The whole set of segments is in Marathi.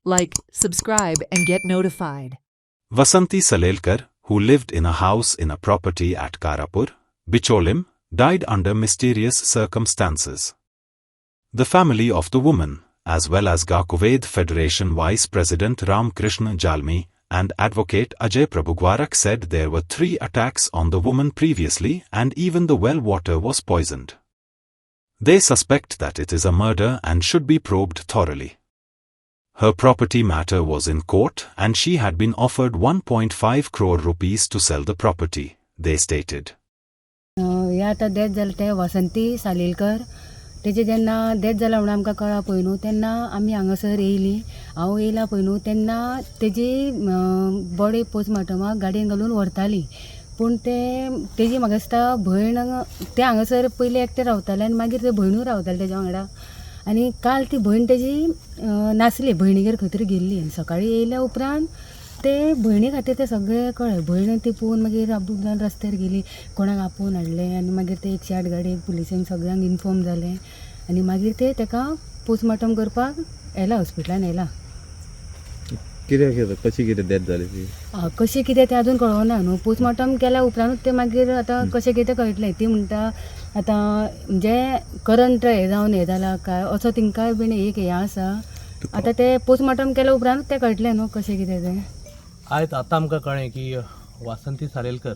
Like, subscribe, and get notified. Vasanti Salelkar, who lived in a house in a property at Karapur, Bicholim, died under mysterious circumstances. The family of the woman, as well as Gakuved Federation Vice President Ram Krishna Jalmi and Advocate Ajay Prabhugwarak said there were 3 attacks on the woman previously and even the well water was poisoned. They suspect that it is a murder and should be probed thoroughly. Her property matter was in court and she had been offered 1.5 crore rupees to sell the property, they stated. आता डेथ जालें तें वासंती सालेलकर तेजे जेन्ना डेथ जाला म्हणून आमकां कळ्ळा पळय न्हू तेन्ना आमी हांगासर येयलीं हांव येयला पळय न्हू तेन्ना तेजी बॉडी पोस्टमार्टमाक गाडयेन घालून व्हरताली पूण तेजी म्हाका दिसता भयण ते हांगासर पयलीं एकटे रावताले आनी मागीर ते भयणूय रावताले तेज्या वांगडा आनी काल ती भयण तेजी नासली भयणीगेर खंय तरी गेल्ली आनी सकाळीं येयल्या उपरांत ते भयणी खातीर ते सगळें कळ्ळें भयण ती पोवन मागीर आपणान रस्त्यार गेली कोणाक आपोवन हाडलें आनी मागीर ते 108 गाडयेक पुलिसांक सगळ्यांक इन्फॉर्म जालें आनी मागीर ते ताका पोस्टमार्टम करपाक येला हॉस्पिटलान येला. कित्याक कशी कितें डेथ जाली ती कशें कितें तें अजून कळोना न्हू पोस्टमार्टम केल्या उपरांतूच ते मागीर आतां कशें कितें कळटलें ती म्हणटा आतां म्हणजे करंट हें जावन हें जाला काय असो तिंकाय बीन एक हें आसा आतां ते पोस्टमार्टम केल्या उपरांतूच तें कळटलें न्हू कशें कितें तें. आयज आतां आमकां कळ्ळें की वासंती सालेलकर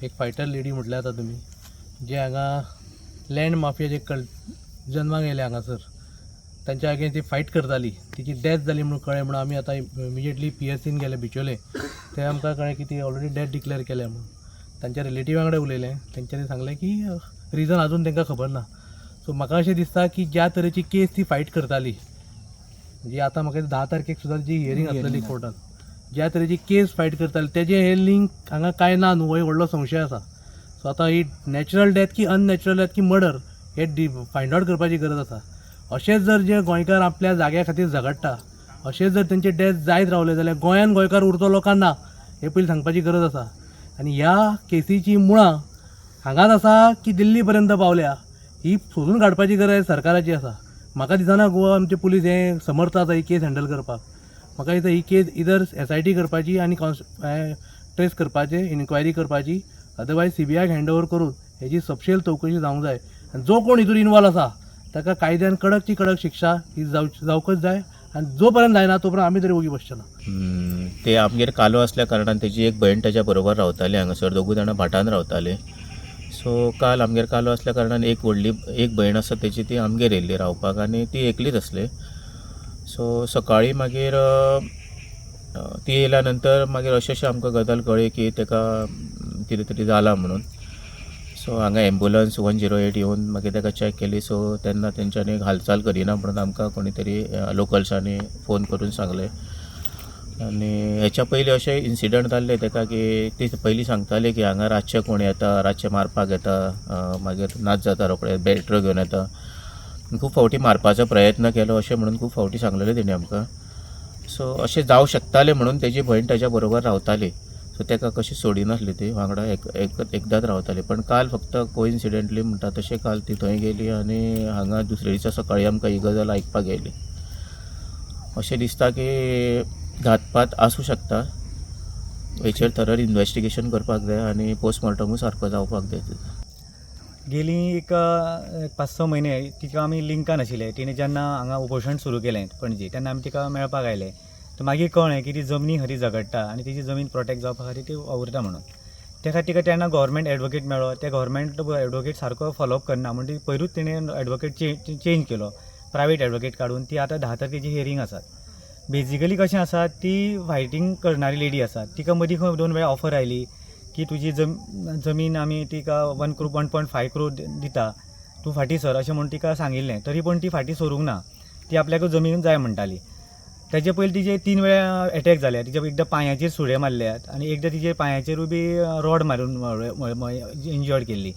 एक फायटर लेडी म्हटल्यार आतां तुमी जे हांगा लँड माफिया जे जन्माक येयले हांगासर तांच्या अगेन्स्ट ती फायट करताली तिची डेथ जाली म्हणून कळ्ळें म्हणून आमी आतां इमिजिएटली PSCन गेले बिचोले ते आमकां कळ्ळें की ती ऑलरेडी डेथ डिक्लेअर केल्या म्हणून तांच्या रिलेटिव्ह वांगडा उलयलें तेंच्यांनी सांगलें की रिजन अजून तांकां खबर ना. सो म्हाका अशें दिसता की ज्या तरेची केस ती फायट करताली म्हणजे आतां म्हाका 10 तारखेक सुद्दां जी हियरींग आसलेली कोर्टान ज्या तरेची केस फायट करताली तेजें हें लिंक हांगा कांय ना न्हू हो व्हडलो संशय आसा. सो आतां ही नॅचरल डेथ की अननॅचरल डेथ की मर्डर हे फायंड आउट करपाची गरज आसा. अशेंच जर जे गोंयकार आपल्या जाग्या खातीर झगडटा अशेंच जर तेंचे डेथ जायत रावले जाल्यार गोंयान गोंयकार उरतो लोकांक ना हे पयलीं सांगपाची गरज आसा. आनी ह्या केसीची मुळां हांगाच आसा की दिल्ली पर्यंत पावल्या ही सोदून काडपाची गरज सरकाराची आसा. म्हाका दिसना गोवा आमचे पुलीस हे समर्थ आसा ही केस हँडल करपाक. म्हाका दिसता ही केस इधर SIT करपाची आनी ट्रेस करपाचे इन्क्वायरी करपाची अदरवायज CBIक हँड ओवर करून हेची सपशेल चवकशी जावंक जाय आनी जो कोण हितून इनवॉल्व आसा ताका कायद्यान कडकची कडक शिक्षा ही जावकच जाय आनी जो पर्यंत जायना तो पर्यंत आमी तरी ओगी बसचे ना. ते आमगेर कालो असल्या कारणान तेजी एक भयण ताच्या बरोबर रावताली हांगासर 2 जाणां भाटान रावताले. सो काल आमगेर कालो असल्या कारणान एक भयण आसा तेजी ती आमगेर येयल्ली रावपाक आनी ती एकलीच आसली. सो सकाळीं मागीर ती येयल्या नंतर मागीर अशें आमकां गजाल कळ्ळी की ताका कितें तरी जालां म्हणून. सो हांगा एम्बुलन्स 108 येवन मागीर ताका चॅक केली. सो तेन्ना तेंच्यांनी हालचाल करिना म्हणून आमकां कोणी तरी लोकल्सांनी फोन करून सांगलें. आनी हेच्या पयलीं अशें इन्सिडंट जाल्ले ताका की ती पयलीं सांगताली की हांगा रातचे कोण येता रातचे मारपाक येता मागीर नाच जाता रोखडे बॅटऱ्यो घेवन येता खूब फावटी मारपाचो प्रयत्न केलो अशें म्हणून खूब फावटी सांगलेलें तेणी आमकां. सो अशें जावं शकतालें म्हणून तेजी भयण ताच्या बरोबर रावताली. सो ताका कशी सोडिनासली ती वांगडा एकदांच रावताली. पण काल फक्त कोइन्सिडेंटली म्हणटा तशें काल ती थंय गेली आनी हांगा दुसरे दिसा सकाळीं आमकां ही गजाल आयकपाक येयली. अशें दिसता की घातपात आसूं शकता. हेचेर थरर इन्वेस्टिगेशन करपाक जाय आनी पोस्टमॉर्टमूय सारको जावपाक जाय. गेलीं एक 5-6 म्हयने तिका आमी लिंकान आशिल्ले. तिणें जेन्ना हांगा उपोशण सुरू केलें पणजी तेन्ना आमी तिका मेळपाक आयले. तर मागीर कळ्ळें की ती जमनी खातीर झगडटा आनी तिची जमीन प्रोटेक्ट जावपा खातीर ती वावुरता म्हणून. त्या खातीर तिका तेन्ना गव्हर्मेंट एडवोकेट मेळ्ळो. ते गव्हर्मेंट एडवोकेट सारको फॉलोअप करना म्हणून ती पयरूच तिणें एडवोकेट चेंज केलो प्रायवेट एडवोकेट काडून. ती आतां 10 तारखेची हियरींग आसात. बेजिकली कशें आसा ती फायटींग करणारी लेडी आसा. तिका मदीं खंय 2 वेळा ऑफर आयली की तुजी जमीन आमी तिका 1.5 crore दिता तूं फाटीं सर अशें म्हणून तिका सांगिल्लें. तरी पूण ती फाटीं सरूंक ना. ती आपल्याक जमीन जाय म्हणटाली. तेजे पयलीं तिजे 3 वेळा एटॅक जाल्या. तिच्या एकदां पांयाचेर सुडे मारल्यात आनी एकदां तिजे पांयाचेरूय बी रॉड मारून इंजर्ड केल्ली.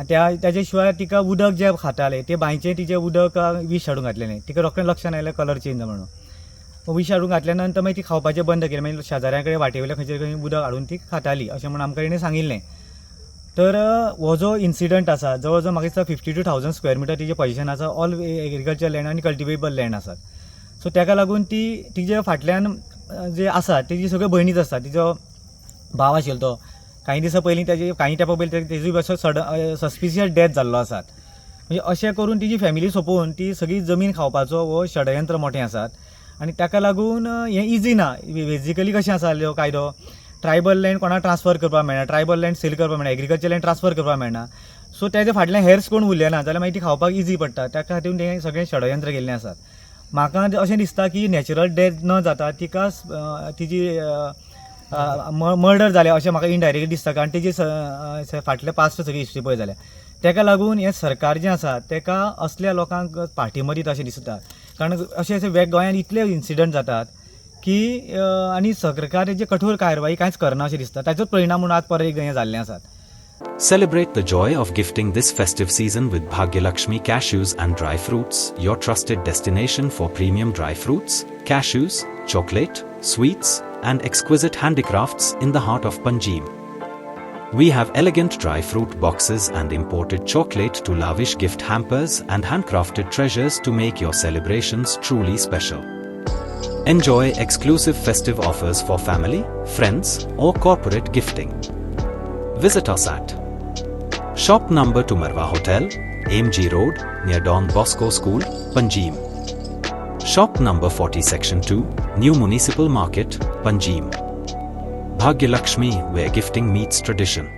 त्याच्या शिवाय तिका उदक जें खातालें तें बांयचें तिचें उदक विश हाडून घातलेलें. तिका रोखडें लक्षान आयलें कलर चेंज म्हणून. विश हाडून घातल्या नंतर मागीर ती खावपाचें बंद केलें. मागीर शेजाऱ्या कडेन वाटेवयल्या खंयचें उदक हाडून ती खाताली अशें म्हणून आमकां तेणें सांगिल्लें. तर हो जो इन्सिडंट आसा जवळ जवळ म्हाका दिसता 52,000 स्क्वेअर मिटर तिचें पोजिशन आसा. ऑल एग्रीकल्चर लँड आनी कल्टिवेबल लँड आसात. सो ताका लागून ती तिजे फाटल्यान जे आसा तेजी सगळ्यो भयणीच आसता. तिजो भाव आशिल्लो तो काही दिसा पयलीं काही तेंपा पयलीं तेजूय असो सस्पिशियस डेथ जाल्लो आसात. म्हणजे अशें करून तिजी फॅमिली सोंपोवन ती सगळी जमीन खावपाचो हो षडयंत्र मोठें आसात. आनी ताका लागून हें इजी ना. बेजिकली कशें आसा हो कायदो, ट्रायबल लँड कोणाक ट्रान्सफर करपाक मेळना, ट्रायबल लँड सेल करपाक मेळना, एग्रीकल्चर लँड ट्रान्सफर करपाक मेळना. सो तेजे फाटल्यान हेर्स कोण उरले ना जाल्यार मागीर ती खावपाक इजी पडटा. त्या खातीर तें सगळें षडयंत्र केल्लें आसात. म्हाका अशें दिसता की नॅचरल डेथ न जाता तिका तिजी मर्डर जालें अशें म्हाका इनडायरेक्टली दिसता. कारण तेजी फाटले पास्ट सगळी हिस्ट्री पळय जाल्यार ताका लागून हें सरकार जें आसा ताका असल्या लोकांक फाटी मरीत अशें दिसता. कारण अशें गोंयांत इतले इन्सिडंट जातात की आनी सरकार हेजे कठोर कारवाई कांयच करना अशें दिसता. ताचोच परिणाम म्हणून आज परत एक हें जाल्लें आसात. Celebrate the joy of gifting this festive season with Bhagyalakshmi Cashews and Dry Fruits, your trusted destination for premium dry fruits, cashews, chocolate, sweets, and exquisite handicrafts in the heart of Panjim. We have elegant dry fruit boxes and imported chocolate to lavish gift hampers and handcrafted treasures to make your celebrations truly special. Enjoy exclusive festive offers for family, friends, or corporate gifting. Visit us at Shop Number to Marwa Hotel, AMG Road, near Don Bosco School, Panjim. Shop Number 40 Section 2, New Municipal Market, Panjim. Bhagyalakshmi, where gifting meets tradition.